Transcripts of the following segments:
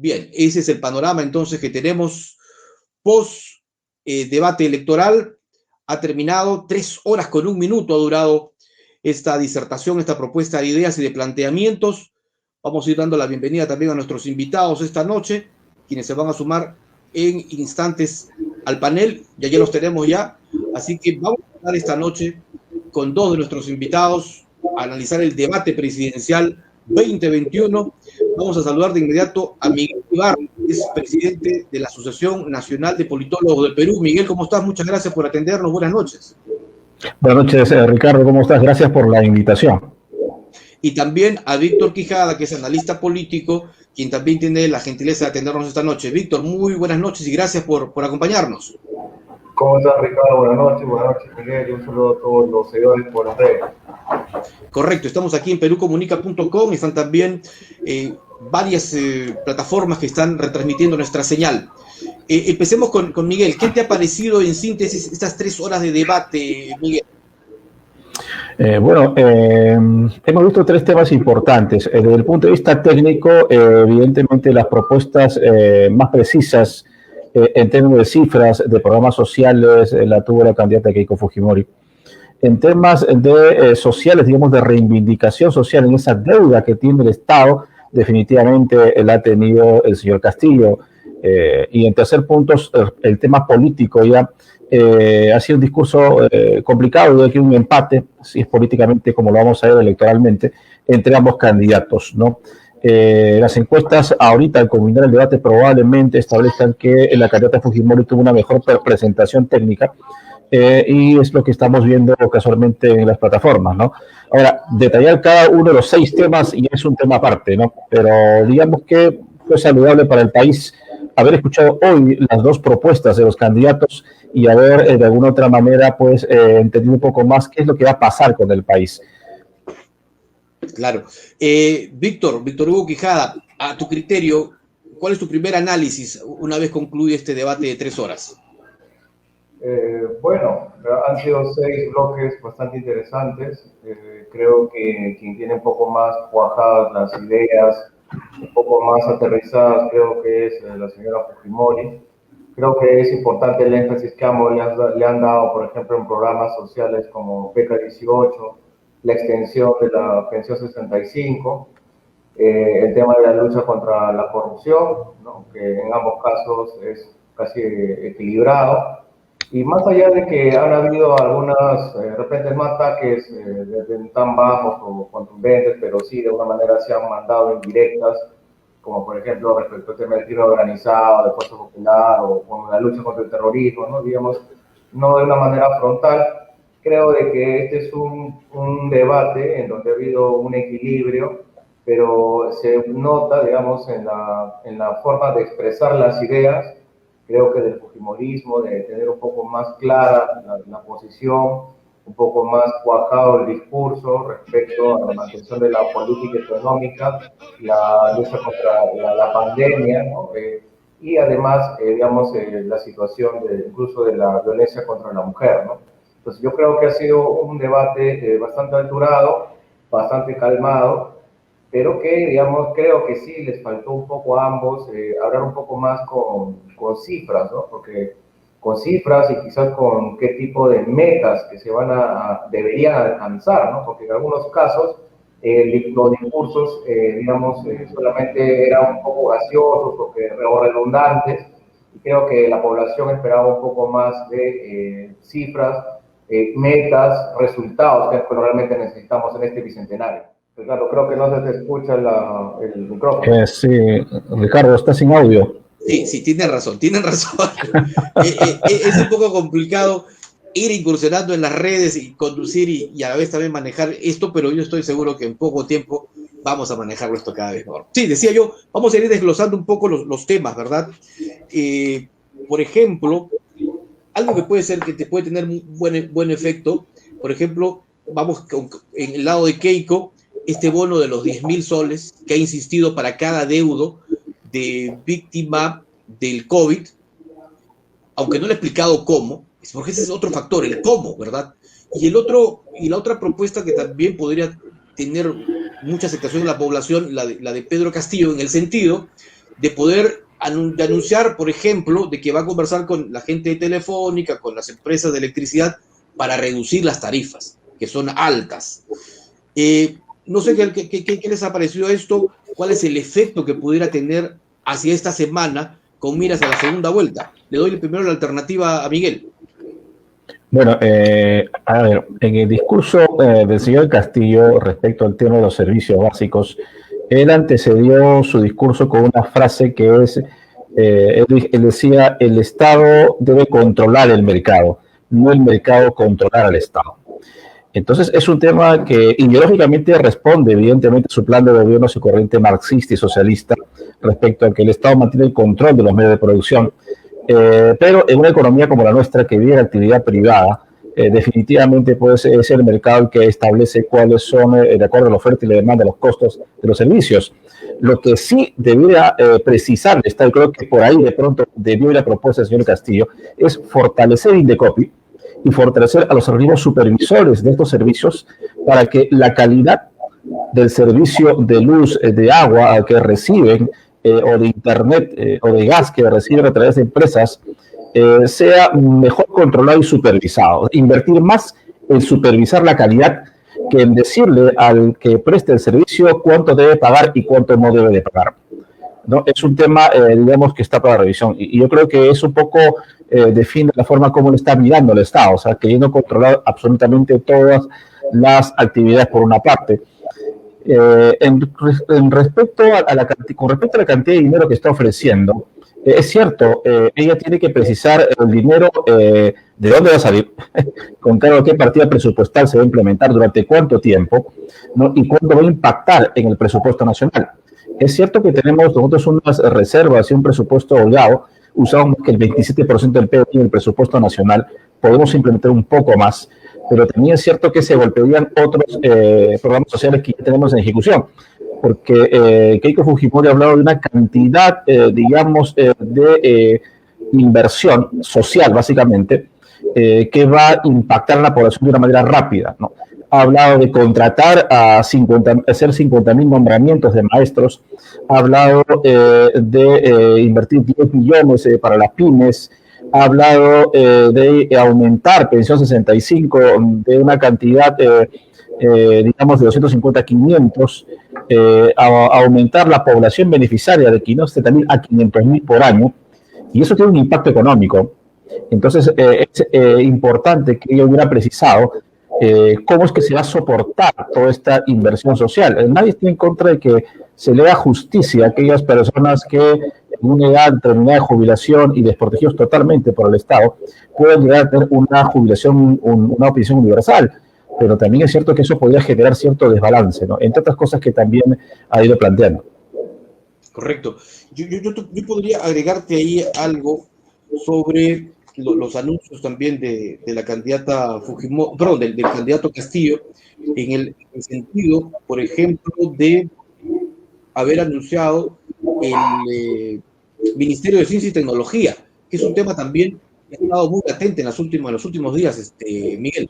Bien, ese es el panorama entonces que tenemos post debate electoral. Ha terminado 3 horas con 1 minuto, ha durado esta disertación, esta propuesta de ideas y de planteamientos. Vamos a ir dando la bienvenida también a nuestros invitados esta noche, quienes se van a sumar en instantes al panel. Ya los tenemos ya, así que vamos a estar esta noche con 2 de nuestros invitados a analizar el debate presidencial 2021. Vamos a saludar de inmediato a Miguel Ibarra, que es presidente de la Asociación Nacional de Politólogos del Perú. Miguel, ¿cómo estás? Muchas gracias por atendernos. Buenas noches. Buenas noches, Ricardo. ¿Cómo estás? Gracias por la invitación. Y también a Víctor Quijada, que es analista político, quien también tiene la gentileza de atendernos esta noche. Víctor, muy buenas noches y gracias por acompañarnos. ¿Cómo estás, Ricardo? Buenas noches, Miguel, y un saludo a todos los seguidores por las redes. Correcto, estamos aquí en perucomunica.com, están también varias plataformas que están retransmitiendo nuestra señal. Empecemos con Miguel. ¿Qué te ha parecido en síntesis estas 3 horas de debate, Miguel? Hemos visto 3 temas importantes. Desde el punto de vista técnico, evidentemente las propuestas más precisas en términos de cifras de programas sociales la tuvo la candidata Keiko Fujimori. En temas de sociales, digamos, de reivindicación social, en esa deuda que tiene el Estado, definitivamente la ha tenido el señor Castillo. Y en tercer punto, el tema político ya ha sido un discurso complicado, de que un empate, si es políticamente como lo vamos a ver electoralmente, entre ambos candidatos, ¿no? Las encuestas ahorita, al culminar el debate, probablemente establezcan que la candidata Fujimori tuvo una mejor presentación técnica, y es lo que estamos viendo casualmente en las plataformas, ¿no? Ahora, detallar cada uno de los 6 temas y es un tema aparte, ¿no? Pero digamos que fue saludable para el país haber escuchado hoy las 2 propuestas de los candidatos y haber de alguna otra manera pues entendido un poco más qué es lo que va a pasar con el país. Claro. Víctor Hugo Quijada, a tu criterio, ¿cuál es tu primer análisis una vez concluye este debate de 3 horas? Han sido 6 bloques bastante interesantes. Creo que quien tiene un poco más cuajadas las ideas, un poco más aterrizadas, creo que es la señora Fujimori. Creo que es importante el énfasis que ambos le han dado, por ejemplo, en programas sociales como Beca 18, la extensión de la pensión 65, el tema de la lucha contra la corrupción, ¿no? Que en ambos casos es casi equilibrado. Y más allá de que han habido algunas, de repente no ataques tan bajos o contundentes, pero sí de alguna manera se han mandado indirectas, como por ejemplo respecto al tema del crimen organizado, de Fuerza Popular o con la lucha contra el terrorismo, ¿no? Digamos, no de una manera frontal. Creo de que este es un debate en donde ha habido un equilibrio, pero se nota, digamos, en la forma de expresar las ideas. Creo que del fujimorismo, de tener un poco más clara la posición, un poco más cuajado el discurso respecto a la mantención de la política económica, la lucha contra la pandemia, ¿no? Y además, digamos, la situación incluso de la violencia contra la mujer, ¿no? Entonces yo creo que ha sido un debate bastante alturado, bastante calmado, pero que, digamos, creo que sí les faltó un poco a ambos hablar un poco más con cifras, ¿no? Porque con cifras y quizás con qué tipo de metas que deberían alcanzar, ¿no? Porque en algunos casos los discursos, solamente eran un poco graciosos o redundantes, y creo que la población esperaba un poco más de cifras, metas, resultados, que es lo que realmente necesitamos en este bicentenario. Claro, creo que no se te escucha el micrófono. Sí, Ricardo, está sin audio. Sí, tienen razón. Es un poco complicado ir incursionando en las redes y conducir y a la vez también manejar esto, pero yo estoy seguro que en poco tiempo vamos a manejarlo esto cada vez mejor. Sí, decía yo, vamos a ir desglosando un poco los temas, ¿verdad? Por ejemplo, algo que puede ser que te puede tener buen efecto, por ejemplo, vamos en el lado de Keiko, este bono de los 10.000 soles que ha insistido para cada deudo de víctima del COVID, aunque no le he explicado cómo, porque ese es otro factor, el cómo, ¿verdad? Y la otra propuesta que también podría tener mucha aceptación en la población, la de Pedro Castillo, en el sentido de poder de anunciar, por ejemplo, de que va a conversar con la gente de Telefónica, con las empresas de electricidad, para reducir las tarifas, que son altas. No sé qué les ha parecido esto, cuál es el efecto que pudiera tener hacia esta semana con miras a la segunda vuelta. Le doy primero la alternativa a Miguel. Bueno, a ver, en el discurso del señor Castillo respecto al tema de los servicios básicos, él antecedió su discurso con una frase que es, él decía, el Estado debe controlar el mercado, no el mercado controlar al Estado. Entonces es un tema que ideológicamente responde evidentemente a su plan de gobierno, su corriente marxista y socialista respecto a que el Estado mantiene el control de los medios de producción, pero en una economía como la nuestra que vive la actividad privada, definitivamente puede ser el mercado el que establece cuáles son, de acuerdo a la oferta y la demanda, los costos de los servicios. Lo que sí debería precisar el Estado, y creo que por ahí de pronto debió ir la propuesta del señor Castillo, es fortalecer Indecopi y fortalecer a los organismos supervisores de estos servicios para que la calidad del servicio de luz, de agua que reciben, o de internet o de gas que reciben a través de empresas, sea mejor controlado y supervisado. Invertir más en supervisar la calidad que en decirle al que preste el servicio cuánto debe pagar y cuánto no debe de pagar, ¿no? Es un tema, digamos, que está para revisión. Y yo creo que eso un poco define la forma como lo está mirando el Estado, o sea, queriendo controlar absolutamente todas las actividades por una parte. Con respecto a la cantidad de dinero que está ofreciendo, es cierto, ella tiene que precisar el dinero, de dónde va a salir, con cargo a qué partida presupuestal se va a implementar, durante cuánto tiempo, ¿no? Y cuánto va a impactar en el presupuesto nacional. Es cierto que tenemos nosotros unas reservas y un presupuesto holgado, usamos que el 27% del PIB en el presupuesto nacional, podemos implementar un poco más, pero también es cierto que se golpearían otros programas sociales que ya tenemos en ejecución, porque Keiko Fujimori ha hablado de una cantidad, digamos, de inversión social, básicamente, que va a impactar a la población de una manera rápida, ¿no? Ha hablado de contratar hacer 50.000 nombramientos de maestros, ha hablado de invertir 10 millones para las pymes, ha hablado de aumentar pensión 65 de una cantidad, digamos, de 250 a 500, aumentar la población beneficiaria de 570.000 a 500.000 por año, y eso tiene un impacto económico. Entonces, es importante que yo hubiera precisado cómo es que se va a soportar toda esta inversión social. Nadie está en contra de que se le haga justicia a aquellas personas que en una edad determinada de jubilación y desprotegidos totalmente por el Estado pueden llegar a tener una jubilación, una pensión universal. Pero también es cierto que eso podría generar cierto desbalance, ¿no? Entre otras cosas que también ha ido planteando. Correcto. Yo podría agregarte ahí algo sobre los anuncios también de la candidata Fujimori, perdón, del candidato Castillo, en el sentido, por ejemplo, de haber anunciado el Ministerio de Ciencia y Tecnología, que es un tema también que ha estado muy latente en los últimos días, Miguel.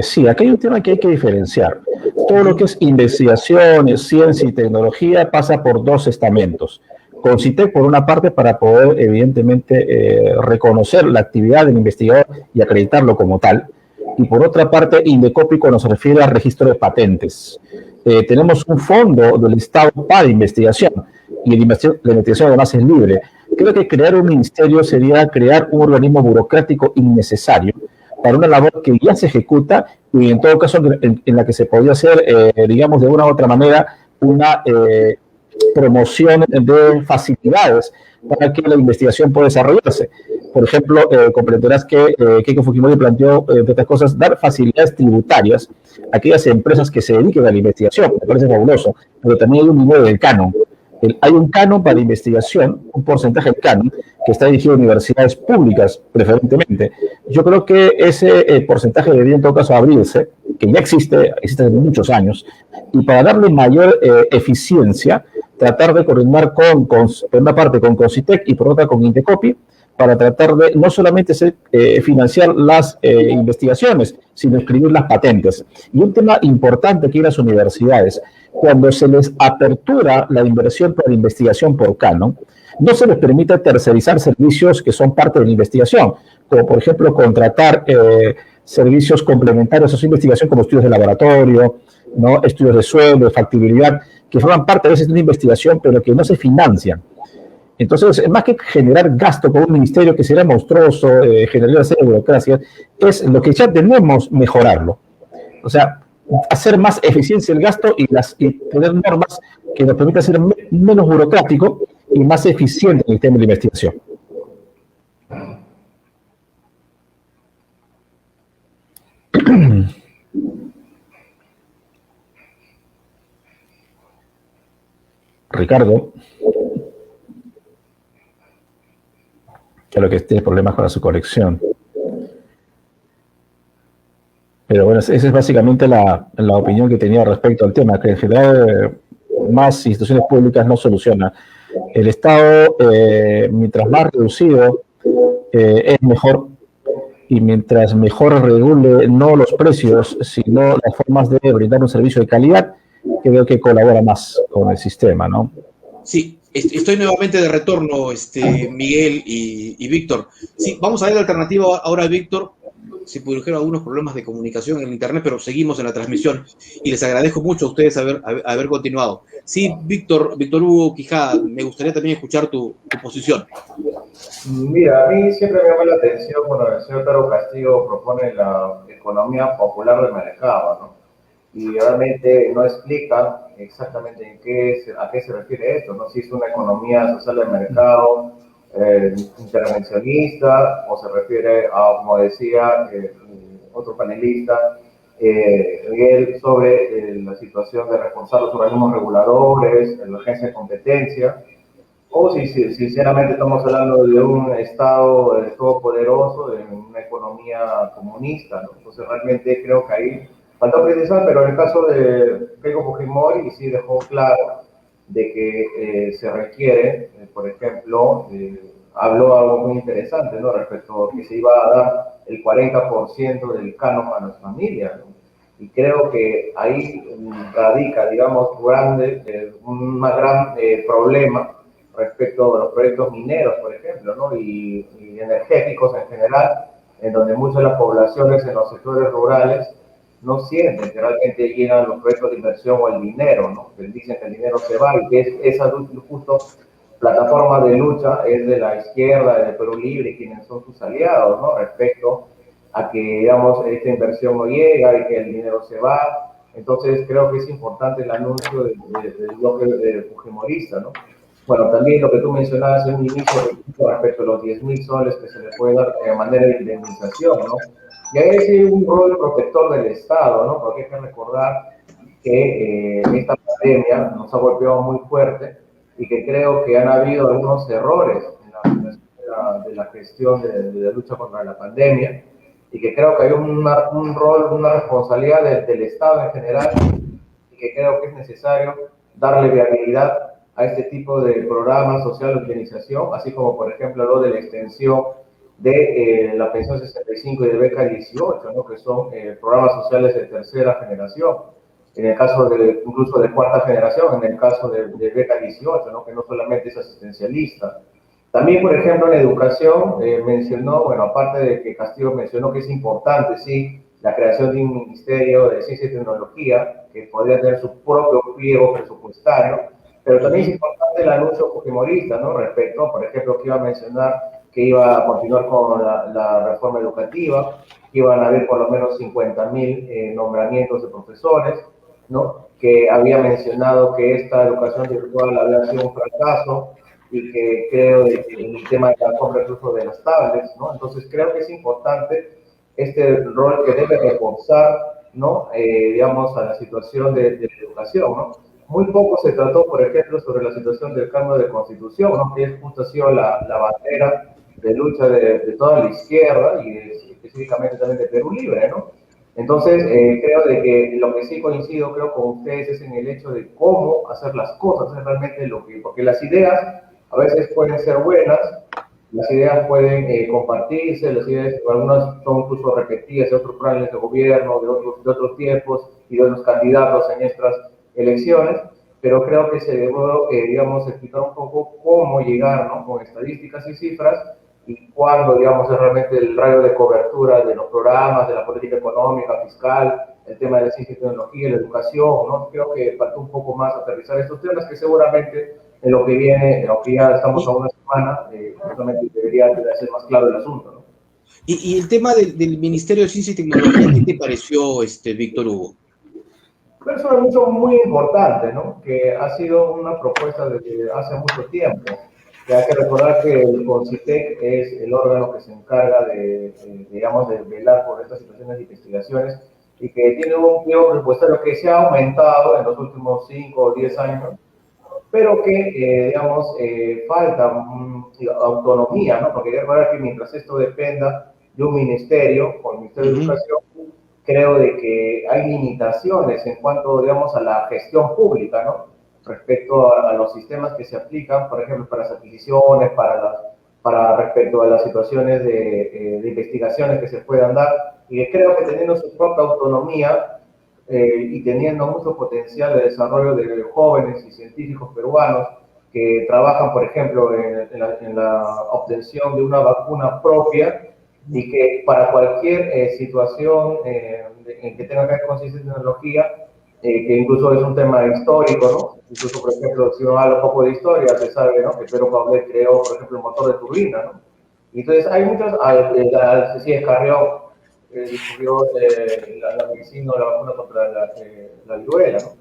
Sí, aquí hay un tema que hay que diferenciar. Todo lo que es investigación, ciencia y tecnología pasa por dos estamentos. CONCITEC, por una parte, para poder, evidentemente, reconocer la actividad del investigador y acreditarlo como tal. Y por otra parte, Indecopi, cuando se refiere al registro de patentes. Tenemos un fondo del Estado para investigación, y la investigación además es libre. Creo que crear un ministerio sería crear un organismo burocrático innecesario para una labor que ya se ejecuta y en todo caso en la que se podría hacer, digamos, de una u otra manera, una promoción de facilidades para que la investigación pueda desarrollarse. Por ejemplo, comprenderás que Keiko Fujimori planteó, entre otras cosas, dar facilidades tributarias a aquellas empresas que se dediquen a la investigación. Me parece fabuloso, pero también hay un dinero del canon. Hay un canon para investigación, un porcentaje del canon, que está dirigido a universidades públicas, preferentemente. Yo creo que ese porcentaje debería en todo caso abrirse, que ya existe desde muchos años, y para darle mayor eficiencia, tratar de coordinar por una parte con CONCITEC y por otra con Indecopi, para tratar de no solamente financiar las investigaciones, sino escribir las patentes. Y un tema importante aquí en las universidades, cuando se les apertura la inversión para la investigación por canon, no se les permite tercerizar servicios que son parte de la investigación, como por ejemplo contratar servicios complementarios a su investigación como estudios de laboratorio, ¿no? Estudios de suelo, de factibilidad, que forman parte a veces de una investigación, pero que no se financian. Entonces, más que generar gasto con un ministerio que sería monstruoso, generar una serie de burocracia, es lo que ya tenemos mejorarlo. O sea, hacer más eficiencia el gasto y tener normas que nos permitan ser menos burocrático y más eficiente en el tema de la investigación. Ricardo, creo que tiene problemas con su conexión. Pero bueno, esa es básicamente la opinión que tenía respecto al tema, que en general más instituciones públicas no solucionan. El Estado, mientras más reducido, es mejor, y mientras mejor regule no los precios, sino las formas de brindar un servicio de calidad, creo que colabora más con el sistema, ¿no? Sí, estoy nuevamente de retorno, Miguel y Víctor. Sí, vamos a ver la alternativa ahora, Víctor. Se produjeron algunos problemas de comunicación en el internet, pero seguimos en la transmisión y les agradezco mucho a ustedes haber continuado. Sí, Víctor Hugo Quijada, me gustaría también escuchar tu posición. Mira, a mí siempre me llama la atención cuando el señor Taro Castillo propone la economía popular del mercado, ¿no? Y realmente no explica exactamente a qué se refiere esto, ¿no? Si es una economía social del mercado, intervencionista, o se refiere a, como decía otro panelista, Miguel, sobre la situación de reforzar los organismos reguladores, la agencia de competencia, o si sinceramente estamos hablando de un Estado todopoderoso, de una economía comunista, ¿no? Entonces realmente creo que ahí falta precisar, pero en el caso de Keiko Fujimori sí dejó claro de que se requiere, por ejemplo, habló algo muy interesante, ¿no? Respecto a que se iba a dar el 40% del canon a las familias, ¿no? Y creo que ahí radica, digamos, un más gran problema respecto a los proyectos mineros, por ejemplo, ¿no? y energéticos en general, en donde muchas de las poblaciones en los sectores rurales no sienten que realmente llegan los proyectos de inversión o el dinero, ¿no? Que dicen que el dinero se va y que esa justo plataforma de lucha es de la izquierda, de Perú Libre, quienes son sus aliados, ¿no? Respecto a que, digamos, esta inversión no llega y que el dinero se va. Entonces creo que es importante el anuncio del bloque fujimorista, ¿no? Bueno, también lo que tú mencionabas en un inicio respecto a los 10.000 soles que se le puede dar de manera de indemnización, ¿no? Y ahí es un rol protector del Estado, ¿no? Porque hay que recordar que esta pandemia nos ha golpeado muy fuerte y que creo que han habido algunos errores en la gestión de la lucha contra la pandemia y que creo que hay un rol, una responsabilidad del Estado en general y que creo que es necesario darle viabilidad a este tipo de programas social de utilización, así como por ejemplo lo de la extensión de la pensión 65 y de beca 18, ¿no? Que son programas sociales de tercera generación, en el caso incluso de cuarta generación, en el caso de beca 18, ¿no? Que no solamente es asistencialista. También, por ejemplo, en educación mencionó, bueno, aparte de que Castillo mencionó que es importante, sí, la creación de un ministerio de ciencia y tecnología que podría tener su propio pliego presupuestario, pero también es importante el anuncio fujimorista, ¿no? Respecto, por ejemplo, que iba a mencionar que iba a continuar con la reforma educativa, que iban a haber por lo menos 50.000 nombramientos de profesores, ¿no? Que había mencionado que esta educación virtual había sido un fracaso y que creo que el tema de la compra incluso de las tablets, ¿no? Entonces creo que es importante este rol que debe reforzar, ¿no? Digamos, a la situación de la educación, ¿no? Muy poco se trató, por ejemplo, sobre la situación del cambio de constitución, ¿no? Que justo ha sido la bandera de lucha de toda la izquierda y específicamente también de Perú Libre, ¿no? Entonces, creo de que lo que sí coincido, creo, con ustedes es en el hecho de cómo hacer las cosas, es realmente porque las ideas a veces pueden ser buenas las ideas pueden compartirse, las ideas, algunas son incluso repetidas de otros planes de gobierno, de otros tiempos y de otros candidatos en estas elecciones, pero creo que se debe, digamos, explicar un poco cómo llegar, ¿no?, con estadísticas y cifras, y cuándo, digamos, es realmente el radio de cobertura de los programas, de la política económica, fiscal, el tema de la ciencia y tecnología, la educación, ¿no? Creo que falta un poco más aterrizar estos temas que seguramente en lo que viene, en lo que ya estamos a una semana, justamente debería ser más claro el asunto, ¿no? Y el tema del Ministerio de Ciencia y Tecnología, ¿qué te pareció, Víctor Hugo? Pero es un anuncio muy importante, ¿no?, que ha sido una propuesta desde hace mucho tiempo. Que hay que recordar que el CONCITEC es el órgano que se encarga digamos, de velar por estas situaciones de investigaciones y que tiene un pliego presupuestario que se ha aumentado en los últimos 5 o 10 años, pero que, digamos, falta autonomía, ¿no? Porque hay que recordar que mientras esto dependa de un ministerio, o el Ministerio de Educación, creo de que hay limitaciones en cuanto, digamos, a la gestión pública, ¿no?, respecto a los sistemas que se aplican, por ejemplo, para las adquisiciones, para respecto a las situaciones de investigaciones que se puedan dar, y que creo que teniendo su propia autonomía y teniendo mucho potencial de desarrollo de jóvenes y científicos peruanos que trabajan, por ejemplo, en la obtención de una vacuna propia, y que para cualquier situación en que tenga que ver con ciencia y tecnología, que incluso es un tema histórico, ¿no? Incluso, por ejemplo, si uno habla un poco de historia, se sabe, ¿no?, que Pedro Paulet creó, por ejemplo, el motor de turbina, ¿no? Y entonces hay muchas, Cecilia Carrión descubrió la medicina o la vacuna contra la viruela, ¿no?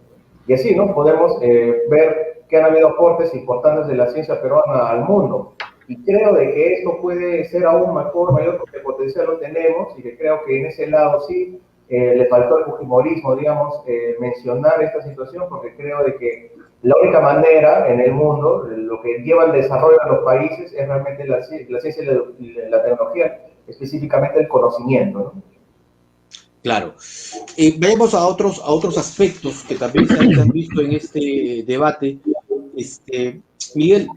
Y así, ¿no?, podemos ver que han habido aportes importantes de la ciencia peruana al mundo. Y creo de que esto puede ser aún mayor, porque el potencial lo tenemos, y que creo que en ese lado sí le faltó el fujimorismo, digamos, mencionar esta situación, porque creo de que la única manera en el mundo, lo que lleva al desarrollo de los países es realmente la ciencia y la tecnología, específicamente el conocimiento, ¿no? Claro. Vayamos a otros aspectos que también se han visto en este debate. Miguel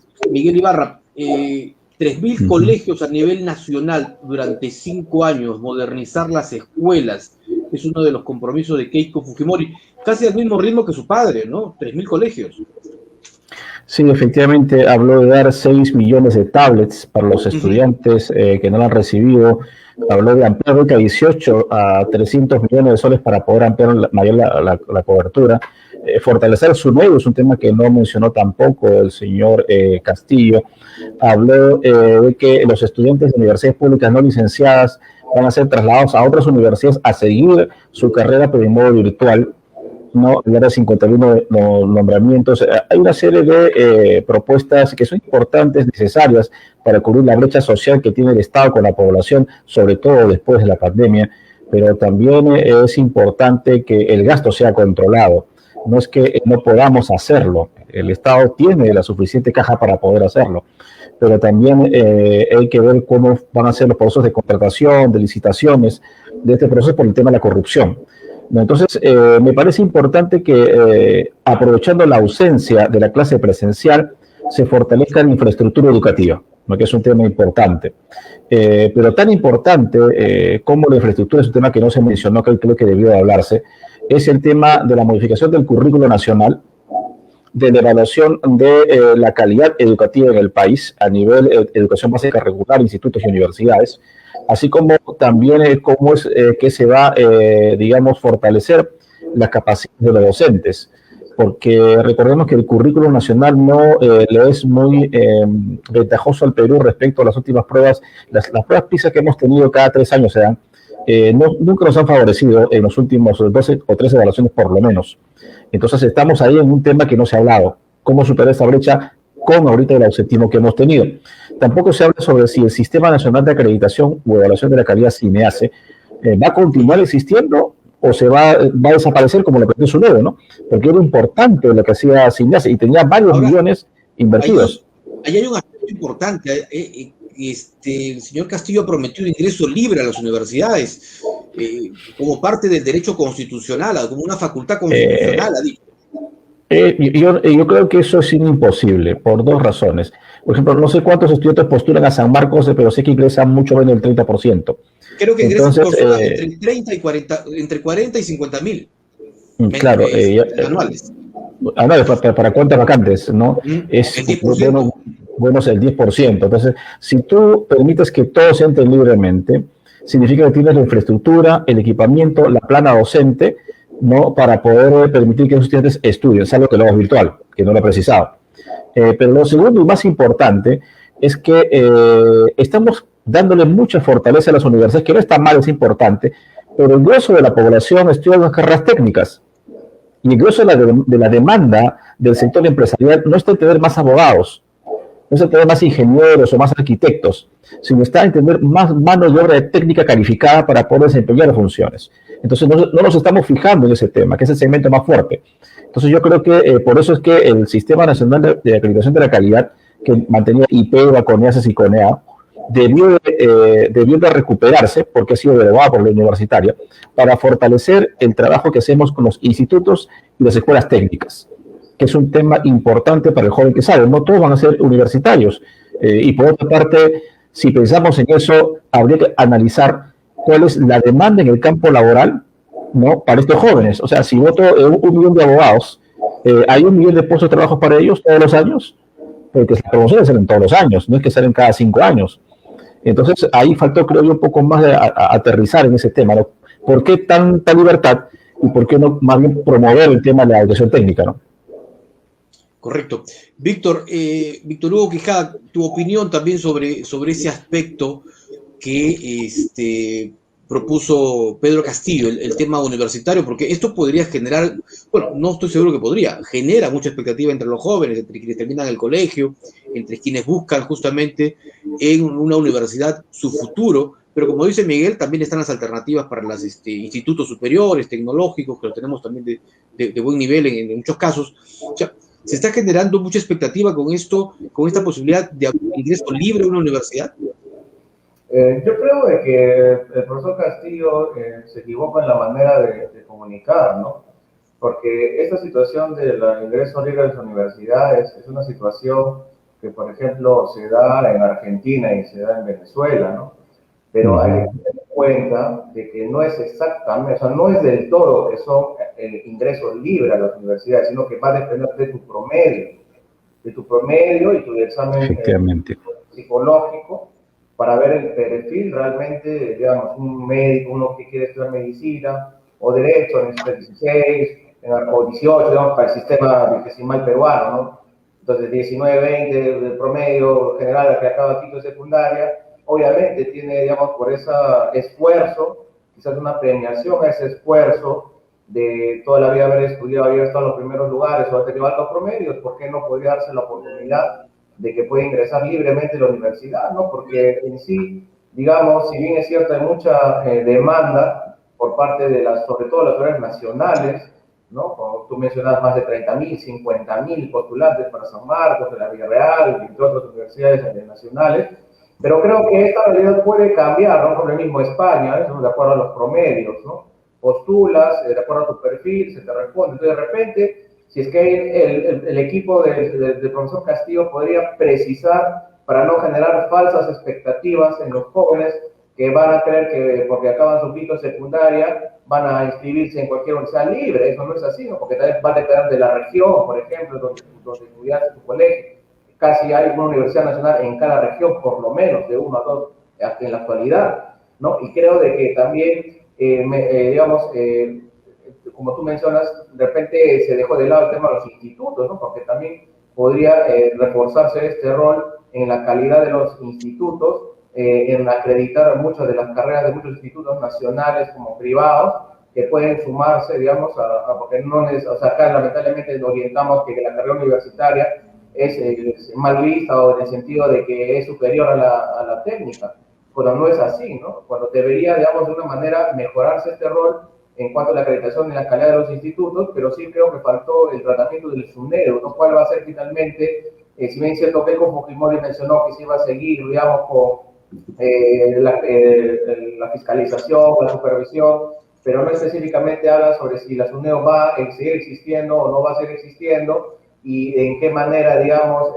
Ibarra, 3.000 colegios a nivel nacional durante 5 años, modernizar las escuelas, es uno de los compromisos de Keiko Fujimori, casi al mismo ritmo que su padre, ¿no? 3.000 colegios. Sí, efectivamente habló de dar 6 millones de tablets para los estudiantes que no lo han recibido. Habló de ampliar beca 18 a 300 millones de soles para poder ampliar la cobertura. Fortalecer su medio es un tema que no mencionó tampoco el señor Castillo. Habló de que los estudiantes de universidades públicas no licenciadas van a ser trasladados a otras universidades a seguir su carrera pero en modo virtual. No, hablar de 51 nombramientos. Hay una serie de propuestas que son importantes, necesarias para cubrir la brecha social que tiene el Estado con la población, sobre todo después de la pandemia, pero también es importante que el gasto sea controlado. No es que no podamos hacerlo, el Estado tiene la suficiente caja para poder hacerlo, pero también hay que ver cómo van a ser los procesos de contratación, de licitaciones, de este proceso por el tema de la corrupción. Entonces, me parece importante que, aprovechando la ausencia de la clase presencial, se fortalezca la infraestructura educativa, ¿no?, que es un tema importante. Pero tan importante como la infraestructura, es un tema que no se mencionó, que creo que debió de hablarse, es el tema de la modificación del currículo nacional, de la evaluación de la calidad educativa en el país a nivel educación básica regular, institutos y universidades, así como también cómo es que se va, digamos, fortalecer las capacidades de los docentes, porque recordemos que el currículo nacional no le es muy ventajoso al Perú respecto a las últimas pruebas. Las pruebas PISA que hemos tenido cada 3 años se dan, nunca nos han favorecido en los últimos 12 o 13 evaluaciones por lo menos. Entonces estamos ahí en un tema que no se ha hablado, cómo superar esta brecha con ahorita el ausentismo que hemos tenido. Tampoco se habla sobre si el Sistema Nacional de Acreditación o Evaluación de la Calidad, SINEACE, va a continuar existiendo o se va a desaparecer como lo planteó su nuevo, ¿no? Porque era importante lo que hacía SINEACE y tenía varios millones invertidos. Ahí hay un aspecto importante. El señor Castillo prometió un ingreso libre a las universidades como parte del derecho constitucional, como una facultad constitucional, ha dicho. Yo creo que eso es imposible, por dos razones. Por ejemplo, no sé cuántos estudiantes postulan a San Marcos, pero sé que ingresan mucho menos del 30%. Creo que ingresan Entonces, personas entre 30 y 40, entre 40 y 50 mil claro, anuales. para cuántas vacantes, ¿no? El Es 10%. bueno, es el 10%. Entonces, si tú permites que todos entren libremente, significa que tienes la infraestructura, el equipamiento, la plana docente, ¿no? Para poder permitir que esos estudiantes estudien, salvo que lo hagas virtual, que no lo he precisado. Pero lo segundo y más importante es que estamos dándole mucha fortaleza a las universidades, que no está mal, es importante, pero el grueso de la población estudia las carreras técnicas. Y el grueso de la demanda del sector empresarial no está en tener más abogados, no está en tener más ingenieros o más arquitectos, sino está en tener más mano de obra de técnica calificada para poder desempeñar funciones. Entonces no nos estamos fijando en ese tema, que es el segmento más fuerte. Entonces yo creo que por eso es que el Sistema Nacional de Acreditación de la Calidad, que mantenía IPEVA, CONEASES y CONEA, debió de recuperarse, porque ha sido derogada por la universitaria, para fortalecer el trabajo que hacemos con los institutos y las escuelas técnicas, que es un tema importante para el joven que sabe. No todos van a ser universitarios. Y por otra parte, si pensamos en eso, habría que analizar cuál es la demanda en el campo laboral, ¿no? Para estos jóvenes. O sea, si voto 1 millón de abogados, ¿hay 1 millón de puestos de trabajo para ellos todos los años? Porque las promociones salen todos los años, no es que salen cada 5 años. Entonces, ahí faltó, creo yo, un poco más de aterrizar en ese tema, ¿no? ¿Por qué tanta libertad y por qué no más bien promover el tema de la educación técnica, ¿no? Correcto. Víctor Hugo Quijada, tu opinión también sobre ese aspecto que propuso Pedro Castillo, el tema universitario, porque esto podría generar, bueno, no estoy seguro que podría, genera mucha expectativa entre los jóvenes, entre quienes terminan el colegio, entre quienes buscan justamente en una universidad su futuro, pero como dice Miguel, también están las alternativas para los institutos superiores, tecnológicos, que lo tenemos también de buen nivel en muchos casos. O sea, se está generando mucha expectativa con esto, con esta posibilidad de ingreso libre a una universidad. Yo creo de que el profesor Castillo se equivoca en la manera de comunicar, ¿no? Porque esta situación del ingreso libre a las universidades es una situación que, por ejemplo, se da en Argentina y se da en Venezuela, ¿no? Pero hay que tener en cuenta de que no es exactamente, o sea, no es del todo que son ingresos libres a las universidades, sino que va a depender de tu promedio y tu examen psicológico, para ver el perfil realmente, digamos, un médico, uno que quiere estudiar medicina o derecho, necesita 16 o 18, digamos, para el sistema vigesimal peruano, ¿no? Entonces, 19, 20 del promedio general que acaba quinto de secundaria, obviamente tiene, digamos, por ese esfuerzo, quizás una premiación a ese esfuerzo de toda la vida haber estudiado, haber estado en los primeros lugares o haber tenido altos promedios. ¿Por qué no podría darse la oportunidad de que pueda ingresar libremente a la universidad, ¿no? Porque en sí, digamos, si bien es cierto, hay mucha demanda por parte de sobre todo las autoridades nacionales, ¿no? Como tú mencionas, más de 30.000, 50.000 postulantes para San Marcos, de la Villarreal y otras universidades nacionales, pero creo que esta realidad puede cambiar, ¿no? Por el mismo España, ¿no? De acuerdo a los promedios, ¿no? Postulas, de acuerdo a tu perfil, se te responde. Entonces, de repente, si es que el equipo del profesor Castillo podría precisar para no generar falsas expectativas en los jóvenes que van a creer que porque acaban su quinto secundaria van a inscribirse en cualquier universidad libre. Eso no es así, ¿no? Porque tal vez va a depender de la región, por ejemplo, donde estudiaste tu colegio. Casi hay una universidad nacional en cada región, por lo menos, de 1 a 2 en la actualidad, ¿no? Y creo de que también, digamos, como tú mencionas, de repente se dejó de lado el tema de los institutos, ¿no? Porque también podría reforzarse este rol en la calidad de los institutos, en acreditar muchas de las carreras de muchos institutos nacionales como privados, que pueden sumarse, digamos, porque no es, o sea, acá lamentablemente orientamos que la carrera universitaria es mal vista o en el sentido de que es superior a la técnica, pero no es así, ¿no? Cuando debería, digamos, de una manera mejorarse este rol en cuanto a la acreditación y la calidad de los institutos, pero sí creo que faltó el tratamiento del SUNEDU, ¿no? ¿Cuál va a ser finalmente? Si bien es cierto que Keiko Fujimori mencionó que se iba a seguir, digamos, con la fiscalización, la supervisión, pero no específicamente habla sobre si la SUNEO va a seguir existiendo o no va a seguir existiendo y en qué manera, digamos,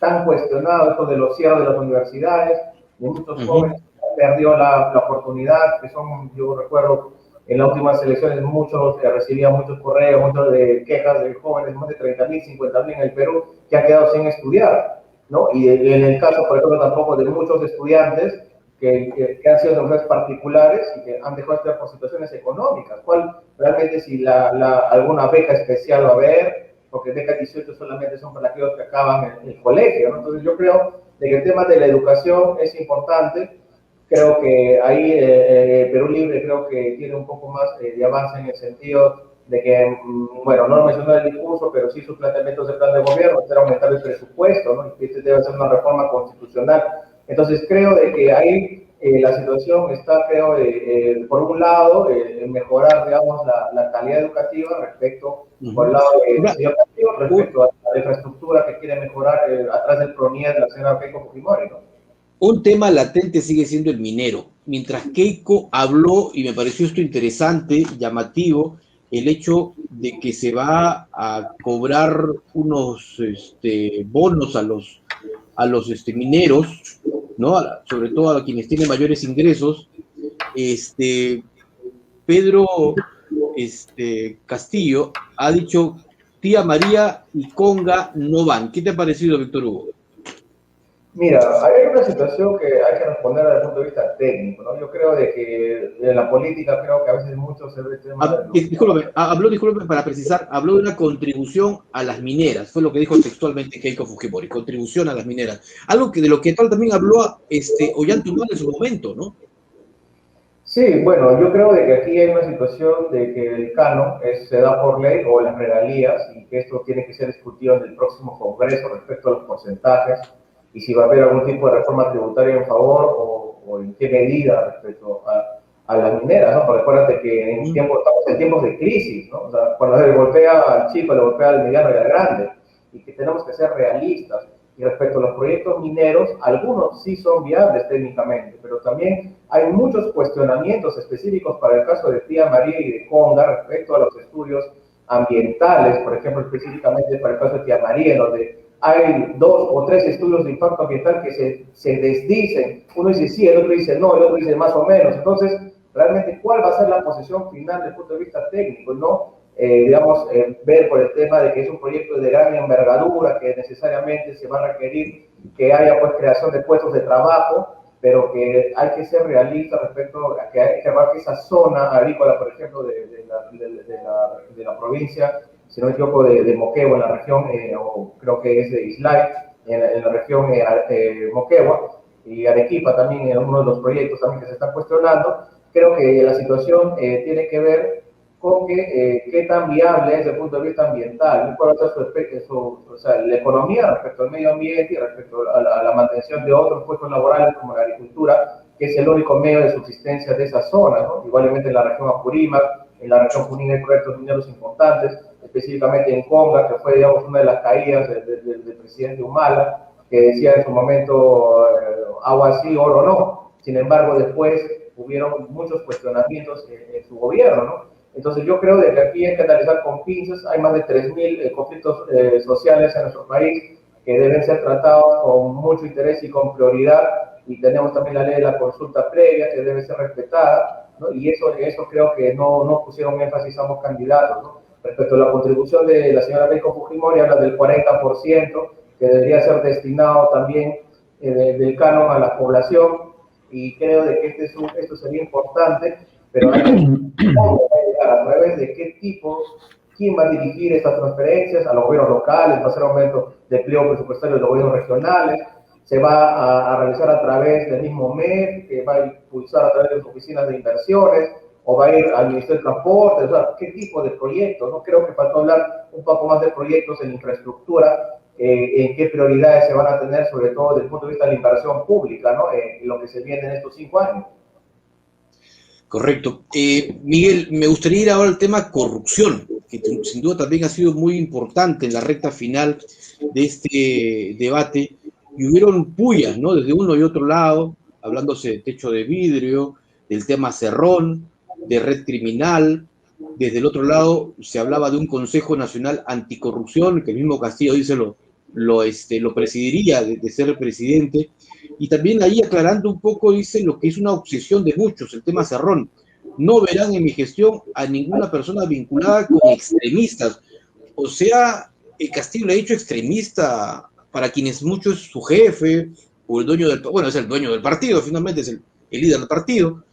tan cuestionado esto de los cierres de las universidades, de muchos jóvenes perdió la oportunidad, que son, yo recuerdo, en las últimas elecciones muchos recibían muchos correos, muchos de quejas de jóvenes, más de 30.000, 50.000 en el Perú, que han quedado sin estudiar, ¿no? Y en el caso, por ejemplo, tampoco de muchos estudiantes que han sido de empresas particulares y que han dejado de estudiar por situaciones económicas. ¿Cuál realmente si alguna beca especial va a haber? Porque beca 18 solamente son para aquellos que acaban el colegio, ¿no? Entonces yo creo que el tema de la educación es importante. Creo que ahí Perú Libre creo que tiene un poco más de avance en el sentido de que, bueno, no lo mencionó en el discurso, pero sí sus planteamientos de plan de gobierno, será aumentar el presupuesto, ¿no? Y que debe ser una reforma constitucional. Entonces creo de que ahí la situación está, creo, por un lado, en mejorar, digamos, la calidad educativa respecto, por el lado del señor Castillo, respecto a la infraestructura que quiere mejorar atrás del PRONIES de la señora Keiko Fujimori, ¿no? Un tema latente sigue siendo el minero. Mientras Keiko habló, y me pareció esto interesante, llamativo, el hecho de que se va a cobrar unos bonos a los mineros, ¿no? Sobre todo a quienes tienen mayores ingresos. Pedro Castillo ha dicho, tía María y Conga no van. ¿Qué te ha parecido, Víctor Hugo? Mira, hay una situación que hay que responder desde el punto de vista técnico, ¿no? Yo creo de que en la política creo que a veces mucho se ve el tema Disculpe, para precisar, habló de una contribución a las mineras, fue lo que dijo textualmente Keiko Fujimori, contribución a las mineras. Algo de lo que tal también habló Ollanta en su momento, ¿no? Sí, bueno, yo creo de que aquí hay una situación de que el canon se da por ley o las regalías y que esto tiene que ser discutido en el próximo Congreso respecto a los porcentajes y si va a haber algún tipo de reforma tributaria en favor o en qué medida respecto a las mineras, ¿no? Porque acuérdate que estamos en tiempos de crisis, ¿no? O sea, cuando se le golpea al chico, le golpea al mediano y al grande, y que tenemos que ser realistas. Y respecto a los proyectos mineros, algunos sí son viables técnicamente, pero también hay muchos cuestionamientos específicos para el caso de Tía María y de Conga respecto a los estudios ambientales, por ejemplo, específicamente para el caso de Tía María, en donde hay 2 o 3 estudios de impacto ambiental que se desdicen. Uno dice sí, el otro dice no, el otro dice más o menos. Entonces, realmente, ¿cuál va a ser la posición final desde el punto de vista técnico? No, ver por el tema de que es un proyecto de gran envergadura, que necesariamente se va a requerir que haya pues creación de puestos de trabajo, pero que hay que ser realistas respecto a que hay que ver que esa zona agrícola, por ejemplo, de la provincia, si no me equivoco, de Moquegua, en la región, o creo que es de Islay, en la región Moquegua, y Arequipa también, en uno de los proyectos también que se están cuestionando. Creo que la situación tiene que ver con qué tan viable es desde el punto de vista ambiental, cuál va a ser o sea, la economía respecto al medio ambiente y respecto a la mantención de otros puestos laborales como la agricultura, que es el único medio de subsistencia de esa zona, ¿no? Igualmente en la región Apurímac, en la región Junín hay proyectos mineros importantes, específicamente en Conga, que fue, digamos, una de las caídas del presidente Humala, que decía en su momento agua sí, oro no. Sin embargo, después hubieron muchos cuestionamientos en su gobierno, ¿no? Entonces yo creo que aquí hay que analizar con pinzas. Hay más de 3.000 conflictos sociales en nuestro país que deben ser tratados con mucho interés y con prioridad, y tenemos también la ley de la consulta previa que debe ser respetada, ¿no? Y eso creo que no pusieron énfasis a ambos candidatos, ¿no? Respecto a la contribución de la señora Keiko Fujimori, habla del 40% que debería ser destinado también del canon a la población, y creo de que esto sería importante, pero hay que a través de qué tipo, quién va a dirigir estas transferencias a los gobiernos locales, va a ser aumento de empleo presupuestario de los gobiernos regionales, se va a realizar a través del mismo MEF, que va a impulsar a través de las oficinas de inversiones, o va a ir al Ministerio de Transporte, o sea, qué tipo de proyectos, ¿no? Creo que falta hablar un poco más de proyectos en infraestructura, en qué prioridades se van a tener, sobre todo desde el punto de vista de la inversión pública, ¿no? En lo que se viene en estos 5 años. Correcto. Miguel, me gustaría ir ahora al tema corrupción, que sin duda también ha sido muy importante en la recta final de este debate, y hubieron pullas, ¿no? Desde uno y otro lado, hablándose de techo de vidrio, del tema Cerrón, de red criminal. Desde el otro lado se hablaba de un Consejo Nacional Anticorrupción, que el mismo Castillo dice lo presidiría de ser presidente. Y también ahí aclarando un poco dice lo que es una obsesión de muchos, el tema Cerrón. No verán en mi gestión a ninguna persona vinculada con extremistas. O sea, el Castillo le ha dicho extremista para quienes mucho es su jefe o el dueño bueno, es el dueño del partido, finalmente es el líder del partido.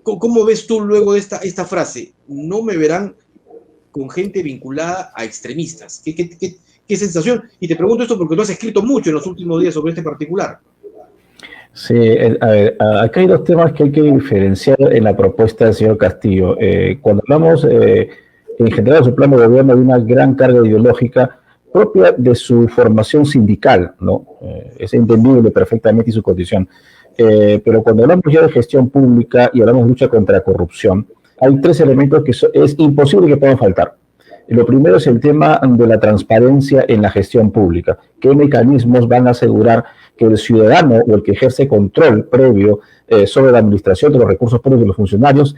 ¿Cómo ves tú luego de esta frase? No me verán con gente vinculada a extremistas. ¿Qué sensación? Y te pregunto esto porque tú has escrito mucho en los últimos días sobre este particular. Sí, a ver, acá hay dos temas que hay que diferenciar en la propuesta del señor Castillo. Cuando hablamos en general de su plan de gobierno, hay una gran carga ideológica propia de su formación sindical, ¿no? Es entendible perfectamente y su condición. Pero cuando hablamos ya de gestión pública y hablamos de lucha contra la corrupción, hay tres elementos que es imposible que puedan faltar. Lo primero es el tema de la transparencia en la gestión pública. ¿Qué mecanismos van a asegurar que el ciudadano o el que ejerce control previo sobre la administración de los recursos públicos de los funcionarios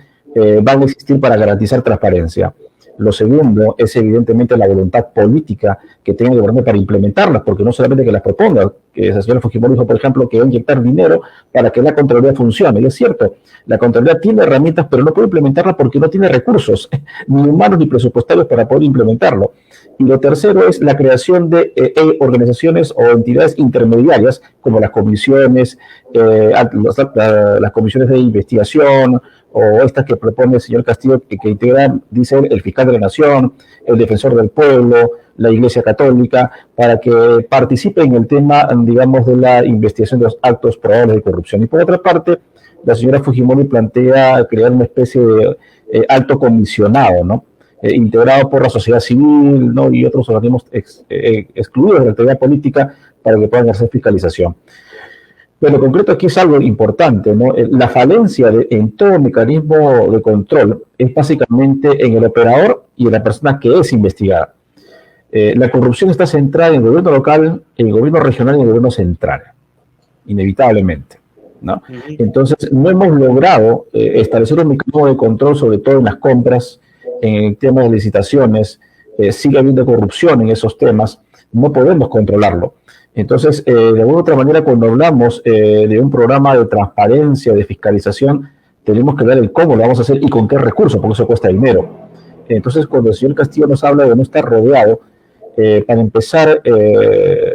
van a existir para garantizar transparencia? Lo segundo es evidentemente la voluntad política que tenga el gobierno para implementarlas, porque no solamente que las proponga, que el señor Fujimori dijo, por ejemplo, que va a inyectar dinero para que la Contraloría funcione. Y es cierto, la Contraloría tiene herramientas, pero no puede implementarlas porque no tiene recursos, ni humanos ni presupuestarios para poder implementarlo. Y lo tercero es la creación de organizaciones o entidades intermediarias, como las comisiones, las comisiones de investigación, o estas que propone el señor Castillo, que integran, dice el fiscal de la Nación, el defensor del pueblo, la Iglesia Católica, para que participe en el tema, digamos, de la investigación de los actos probables de corrupción. Y por otra parte, la señora Fujimori plantea crear una especie de alto comisionado, ¿no? Integrado por la sociedad civil, ¿no? Y otros organismos excluidos de la actividad política para que puedan hacer fiscalización. Pero lo concreto aquí es algo importante, ¿no? La falencia en todo mecanismo de control es básicamente en el operador y en la persona que es investigada. La corrupción está centrada en el gobierno local, en el gobierno regional y en el gobierno central, inevitablemente, ¿no? Entonces, no hemos logrado establecer un mecanismo de control, sobre todo en las compras, en el tema de licitaciones. Sigue habiendo corrupción en esos temas, no podemos controlarlo. Entonces, de alguna u otra manera, cuando hablamos de un programa de transparencia, de fiscalización, tenemos que ver el cómo lo vamos a hacer y con qué recursos, porque eso cuesta dinero. Entonces, cuando el señor Castillo nos habla de no estar rodeado, para empezar,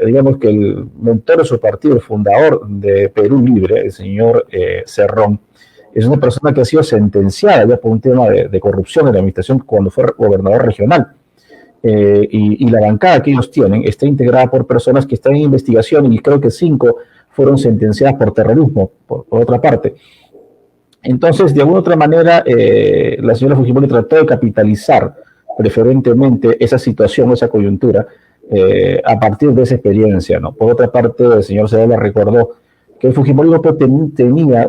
digamos que el mentor de su partido, el fundador de Perú Libre, el señor Cerrón, es una persona que ha sido sentenciada ya por un tema de corrupción en la administración cuando fue gobernador regional. Y la bancada que ellos tienen está integrada por personas que están en investigación y creo que 5 fueron sentenciadas por terrorismo, por otra parte. Entonces, de alguna otra manera, la señora Fujimori trató de capitalizar preferentemente esa situación, esa coyuntura, a partir de esa experiencia, ¿no? Por otra parte, el señor Cedela recordó que el Fujimorismo tenía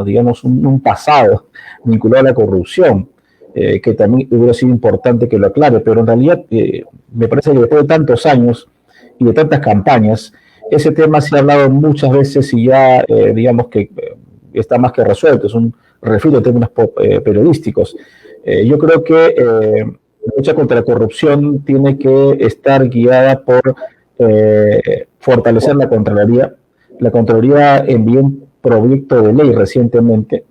digamos, un pasado vinculado a la corrupción, que también hubiera sido importante que lo aclare, pero en realidad me parece que después de tantos años y de tantas campañas, ese tema se ha hablado muchas veces y ya digamos que está más que resuelto, es un refrito de términos periodísticos. Yo creo que la lucha contra la corrupción tiene que estar guiada por fortalecer la Contraloría. La Contraloría envió un proyecto de ley recientemente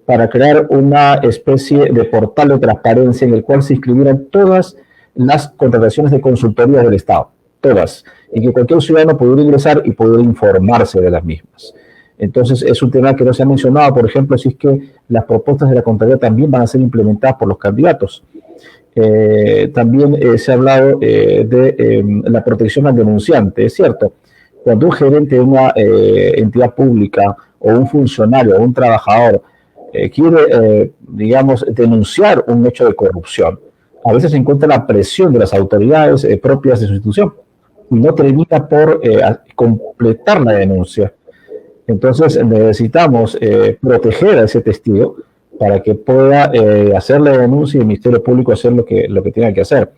para crear una especie de portal de transparencia en el cual se inscribieran todas las contrataciones de consultorías del Estado, todas, y que cualquier ciudadano pudiera ingresar y pudiera informarse de las mismas. Entonces, es un tema que no se ha mencionado, por ejemplo, si es que las propuestas de la Contraloría también van a ser implementadas por los candidatos. También se ha hablado de la protección al denunciante, es cierto. Cuando un gerente de una entidad pública o un funcionario o un trabajador quiere, digamos, denunciar un hecho de corrupción, a veces se encuentra la presión de las autoridades propias de su institución y no termina por completar la denuncia. Entonces necesitamos proteger a ese testigo para que pueda hacer la denuncia y el Ministerio Público hacer lo que tenga que hacer.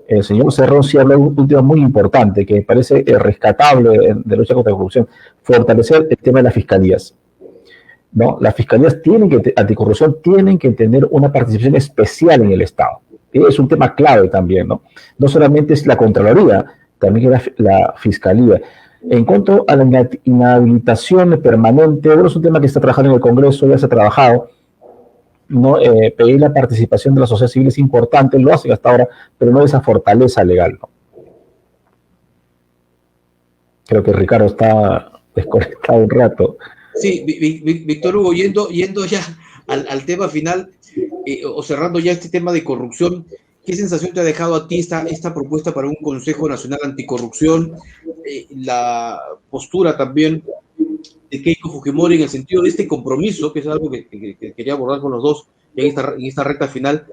El señor Cerrón sí habló de un tema muy importante que me parece rescatable de lucha contra la corrupción, fortalecer el tema de las fiscalías. ¿no? Las fiscalías anticorrupción tienen que tener una participación especial en el Estado. Y es un tema clave también, ¿no? No solamente es la Contraloría, también es la Fiscalía. En cuanto a la inhabilitación permanente, bueno, es un tema que está trabajando en el Congreso, ya se ha trabajado, ¿no? Pedir la participación de la sociedad civil es importante, lo hacen hasta ahora, pero no esa fortaleza legal, ¿no? Creo que Ricardo está desconectado un rato. Sí, Víctor Hugo, yendo ya al tema final, o cerrando ya este tema de corrupción, ¿qué sensación te ha dejado a ti esta propuesta para un Consejo Nacional Anticorrupción? La postura también de Keiko Fujimori en el sentido de este compromiso, que es algo que quería abordar con los dos en esta recta final,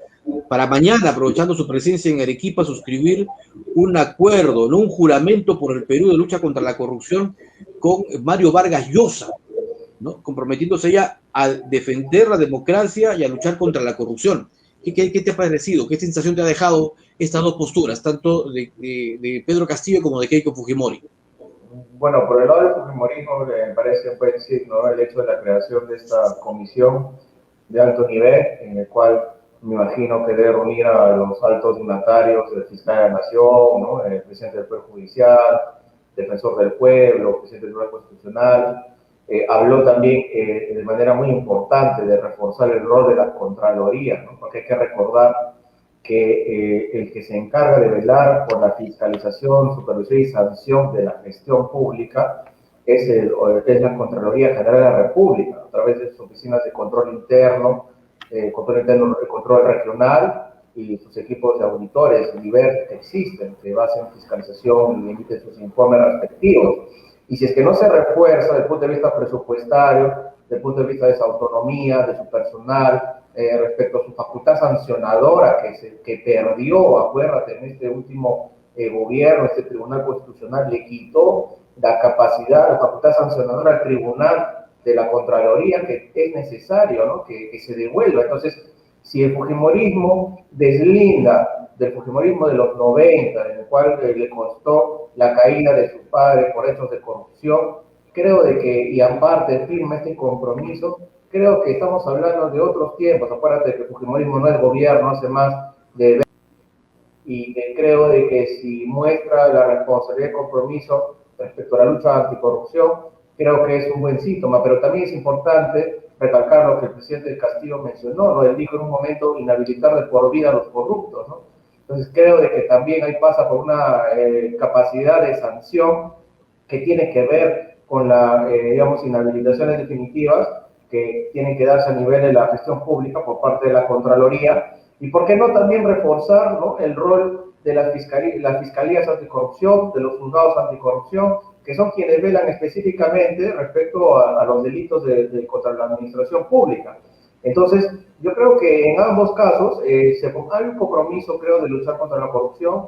para mañana, aprovechando su presencia en Arequipa, suscribir un acuerdo, no un juramento por el Perú de lucha contra la corrupción con Mario Vargas Llosa, ¿no? Comprometiéndose ella a defender la democracia y a luchar contra la corrupción. ¿Qué te ha parecido? ¿Qué sensación te ha dejado estas dos posturas, tanto de Pedro Castillo como de Keiko Fujimori? Bueno, por el lado del fujimorismo me parece un buen signo, ¿no? El hecho de la creación de esta comisión de alto nivel, en el cual me imagino que debe reunir a los altos dignatarios, el fiscal de la nación, ¿no? El presidente del Poder Judicial, defensor del pueblo, presidente del Tribunal Constitucional. Habló también de manera muy importante de reforzar el rol de la Contraloría, ¿no? Porque hay que recordar que el que se encarga de velar por la fiscalización, supervisión y sanción de la gestión pública es la Contraloría General de la República, a través de sus oficinas de control interno, control regional y sus equipos de auditores diversos que existen, que hacen fiscalización y emiten sus informes respectivos. Y si es que no se refuerza desde el punto de vista presupuestario, desde el punto de vista de su autonomía, de su personal, respecto a su facultad sancionadora que perdió, acuérdate, en este último gobierno, este Tribunal Constitucional le quitó la capacidad, la facultad sancionadora al Tribunal de la Contraloría, que es necesario, ¿no? que se devuelva. Entonces, si el fujimorismo deslinda del fujimorismo de los 90, en el cual le costó la caída de su padre por hechos de corrupción, creo de que, y aparte firma este compromiso, creo que estamos hablando de otros tiempos. Acuérdate que el fujimorismo no es gobierno, hace más de 20 y creo de que si muestra la responsabilidad y compromiso respecto a la lucha anticorrupción, creo que es un buen síntoma, pero también es importante recalcar lo que el presidente del Castillo mencionó, ¿no? Él dijo en un momento inhabilitar de por vida a los corruptos, ¿no? Entonces creo de que también ahí pasa por una capacidad de sanción que tiene que ver con las, digamos, inhabilitaciones definitivas que tienen que darse a nivel de la gestión pública por parte de la Contraloría, y por qué no también reforzar, ¿no? El rol de las fiscalías anticorrupción, de los juzgados anticorrupción, que son quienes velan específicamente respecto a los delitos contra la administración pública. Entonces, yo creo que en ambos casos hay un compromiso, creo, de luchar contra la corrupción.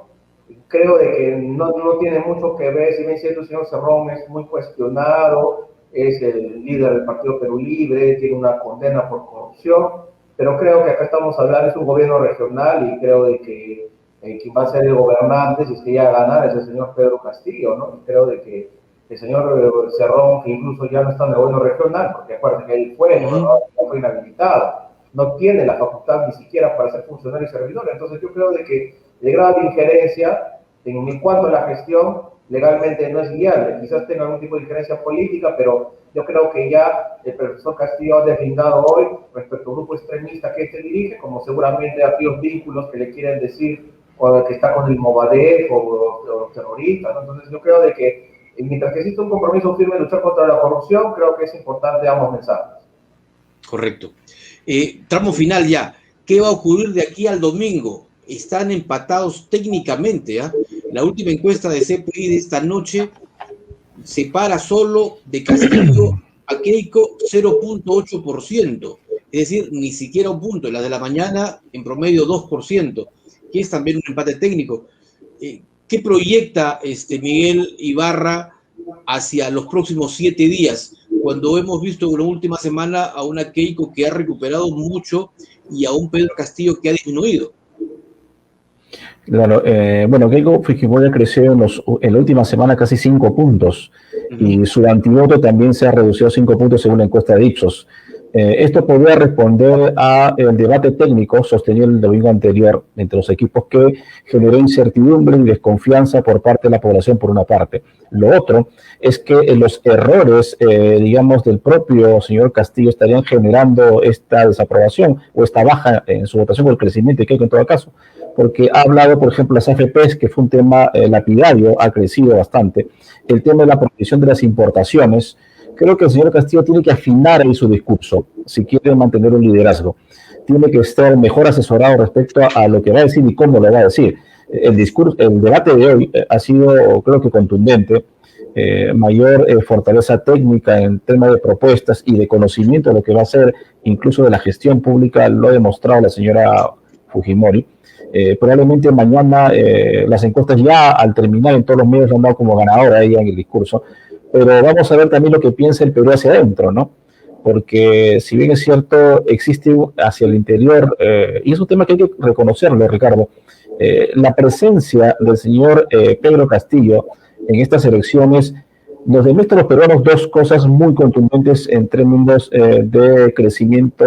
Creo de que no tiene mucho que ver, si bien cierto, el señor Cerrón es muy cuestionado, es el líder del Partido Perú Libre, tiene una condena por corrupción, pero creo que acá estamos hablando, es un gobierno regional y creo de que quien va a ser el gobernante, si es que ya ganar, es el señor Pedro Castillo, ¿no? Y creo de que el señor Cerrón, que incluso ya no está en el gobierno regional, porque acuérdense que él fue inhabilitado, no tiene la facultad ni siquiera para ser funcionario y servidor. Entonces yo creo de que el grado de injerencia en cuanto a la gestión legalmente no es viable. Quizás tenga algún tipo de injerencia política, pero yo creo que ya el profesor Castillo ha deslindado hoy respecto a un grupo extremista que se dirige, como seguramente aquellos vínculos que le quieren decir o que está con el Movadef o los terroristas, ¿no? Entonces yo creo de que mientras que existe un compromiso firme de luchar contra la corrupción, creo que es importante ambos mensajes. Correcto. Tramo final ya. ¿Qué va a ocurrir de aquí al domingo? Están empatados técnicamente, ¿eh? La última encuesta de CPI de esta noche separa solo de Castillo a Keiko 0.8%, es decir, ni siquiera un punto. La de la mañana en promedio 2%, que es también un empate técnico. ¿Qué proyecta Miguel Ibarra hacia los próximos 7 días? Cuando hemos visto en la última semana a una Keiko que ha recuperado mucho y a un Pedro Castillo que ha disminuido. Claro, bueno, Keiko Fujimori ha crecido en la última semana casi 5 puntos y su antivoto también se ha reducido a 5 puntos según la encuesta de Ipsos. Esto podría responder a el debate técnico sostenido el domingo anterior entre los equipos que generó incertidumbre y desconfianza por parte de la población por una parte. Lo otro es que los errores, digamos, del propio señor Castillo estarían generando esta desaprobación o esta baja en su votación por el crecimiento de Keiko en todo caso, porque ha hablado, por ejemplo, las AFPs, que fue un tema lapidario, ha crecido bastante. El tema de la prohibición de las importaciones, creo que el señor Castillo tiene que afinar ahí su discurso, si quiere mantener un liderazgo. Tiene que estar mejor asesorado respecto a lo que va a decir y cómo lo va a decir. El discurso, el debate de hoy ha sido, creo que contundente, mayor fortaleza técnica en tema de propuestas y de conocimiento de lo que va a ser, incluso de la gestión pública, lo ha demostrado la señora Fujimori. Probablemente mañana las encuestas ya al terminar en todos los medios han dado como ganadora ella en el discurso, pero vamos a ver también lo que piensa el Perú hacia adentro, ¿no? Porque si bien es cierto, existe hacia el interior, y es un tema que hay que reconocerlo, Ricardo, la presencia del señor Pedro Castillo en estas elecciones nos demuestra a los peruanos dos cosas muy contundentes en términos de crecimiento,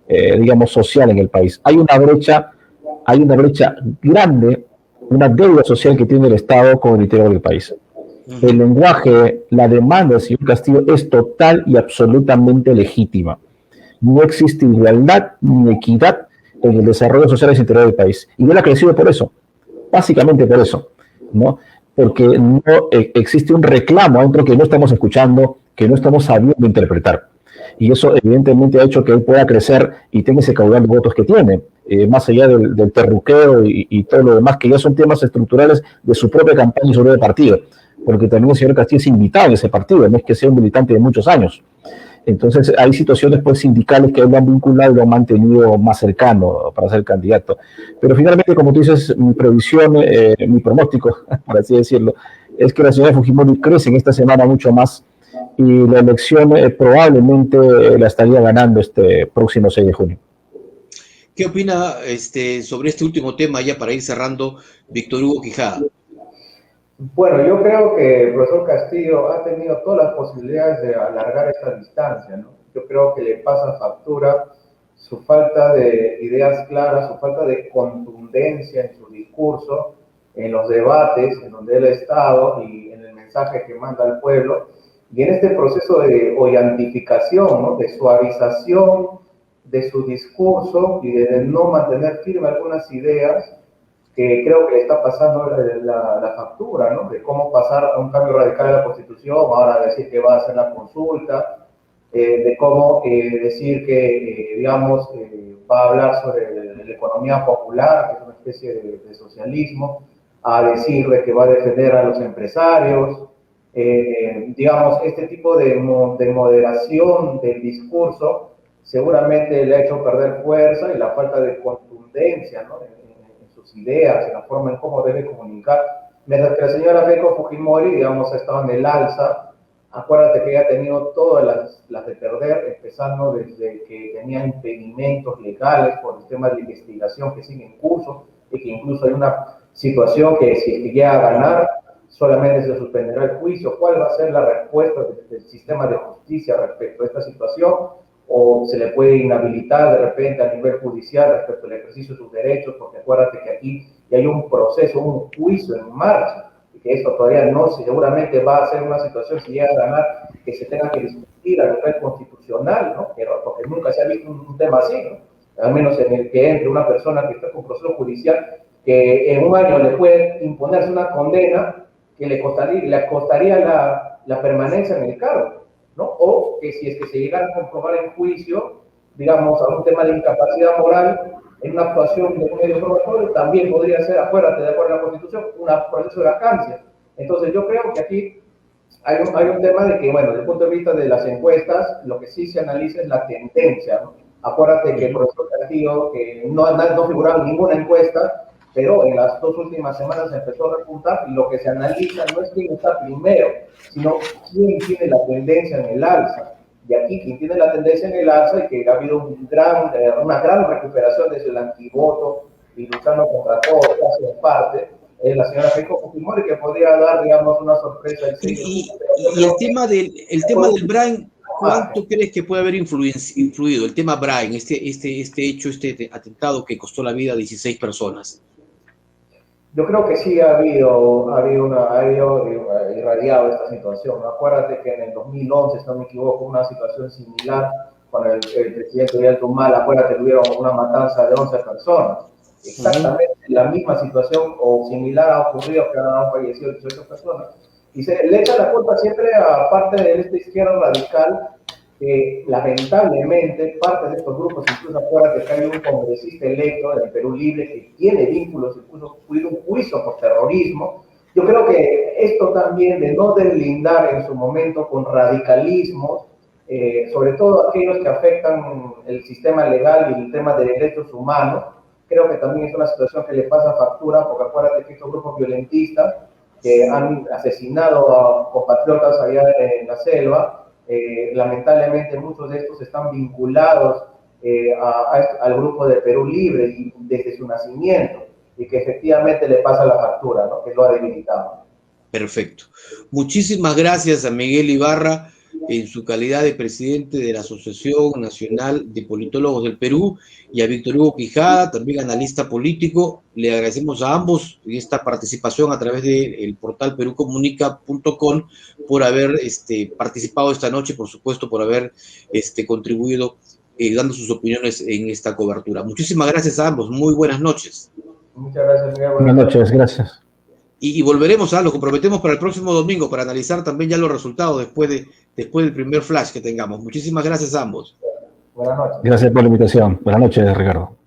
digamos, social en el país. Hay una brecha grande, una deuda social que tiene el Estado con el interior del país. El lenguaje, la demanda del señor Castillo es total y absolutamente legítima. No existe igualdad ni equidad en el desarrollo social del interior del país. Y él ha crecido por eso, básicamente por eso, ¿no? Porque no existe un reclamo adentro que no estamos escuchando, que no estamos sabiendo interpretar. Y eso evidentemente ha hecho que él pueda crecer y tenga ese caudal de votos que tiene, más allá del terruqueo y todo lo demás, que ya son temas estructurales de su propia campaña y su propio partido, porque también el señor Castillo es invitado en ese partido, no es que sea un militante de muchos años. Entonces hay situaciones pues sindicales que lo han vinculado y lo han mantenido más cercano para ser candidato. Pero finalmente, como tú dices, mi previsión, mi pronóstico, por así decirlo, es que la señora Fujimori crece en esta semana mucho más y la elección probablemente la estaría ganando este próximo 6 de junio. ¿Qué opina sobre este último tema, ya para ir cerrando, Víctor Hugo Quijada? Bueno, yo creo que el profesor Castillo ha tenido todas las posibilidades de alargar esta distancia, ¿no? Yo creo que le pasa factura su falta de ideas claras, su falta de contundencia en su discurso, en los debates en donde él ha estado y en el mensaje que manda al pueblo, y en este proceso de hoyantificación, ¿no? De suavización de su discurso y de no mantener firme algunas ideas, que creo que le está pasando la factura, ¿no? De cómo pasar a un cambio radical de la Constitución, ahora decir que va a hacer la consulta, de cómo decir que, digamos, va a hablar sobre la economía popular, que es una especie de socialismo, a decir que va a defender a los empresarios, digamos, este tipo de moderación del discurso seguramente le ha hecho perder fuerza y la falta de contundencia, ¿no? Sus ideas, en la forma en cómo debe comunicar. Mientras que la señora Keiko Fujimori, digamos, ha estado en el alza, acuérdate que ella ha tenido todas las de perder, empezando desde que tenía impedimentos legales por el tema de investigación que sigue en curso, y que incluso hay una situación que si llega a ganar, solamente se suspenderá el juicio. ¿Cuál va a ser la respuesta del sistema de justicia respecto a esta situación? O se le puede inhabilitar de repente a nivel judicial respecto al ejercicio de sus derechos, porque acuérdate que aquí ya hay un proceso, un juicio en marcha, y que esto todavía no, seguramente va a ser una situación, si llega a ganar, que se tenga que discutir a nivel constitucional, ¿no? Porque nunca se ha visto un tema así, ¿no? Al menos en el que entre una persona que está con proceso judicial, que en un año le puede imponerse una condena que le costaría la permanencia en el cargo, ¿no? O que si es que se llegara a comprobar en juicio, digamos, a un tema de incapacidad moral, en una actuación de un medio probatorio, también podría ser, acuérdate, de acuerdo a la Constitución, un proceso de vacancia. Entonces yo creo que aquí hay un tema de que, bueno, desde el punto de vista de las encuestas, lo que sí se analiza es la tendencia, ¿no? Acuérdate que el profesor Castillo, que no figuraba en ninguna encuesta, pero en las 2 últimas semanas empezó a repuntar, y lo que se analiza no es quién está primero, sino quién tiene la tendencia en el alza. Y aquí quien tiene la tendencia en el alza y que ha habido una gran recuperación desde el antivoto y luchando contra todo, casi en parte, es la señora Keiko Fujimori, que podría dar, digamos, una sorpresa. Y el tema del Brain, ¿cuánto crees que puede haber influido el tema Brain, este hecho, este atentado que costó la vida a 16 personas? Yo creo que sí ha habido irradiado esta situación. Acuérdate que en el 2011, si no me equivoco, una situación similar con el presidente Ollanta Humala, acuérdate, tuvieron una matanza de 11 personas. Exactamente la misma situación o similar ha ocurrido, que han fallecido 18 personas. Y se le echa la culpa siempre a parte de esta izquierda radical, que lamentablemente parte de estos grupos, incluso acuérdate que hay un congresista electo del Perú Libre que tiene vínculos, incluso fue un juicio por terrorismo. Yo creo que esto también de no deslindar en su momento con radicalismos, sobre todo aquellos que afectan el sistema legal y el tema de derechos humanos, creo que también es una situación que le pasa factura, porque acuérdate que estos grupos violentistas que han asesinado a compatriotas allá en la selva, lamentablemente muchos de estos están vinculados al grupo de Perú Libre y desde su nacimiento, y que efectivamente le pasa la factura, ¿no? Que lo ha debilitado. Perfecto. Muchísimas gracias a Miguel Ibarra en su calidad de presidente de la Asociación Nacional de Politólogos del Perú, y a Víctor Hugo Quijada, también analista político. Le agradecemos a ambos esta participación a través del portal perucomunica.com por haber participado esta noche, por supuesto, por haber contribuido dando sus opiniones en esta cobertura. Muchísimas gracias a ambos. Muy buenas noches. Muchas gracias, Miguel. Buenas noches, gracias. Y volveremos, lo comprometemos para el próximo domingo para analizar también ya los resultados después del primer flash que tengamos. Muchísimas gracias a ambos. Buenas noches. Gracias por la invitación. Buenas noches, Ricardo.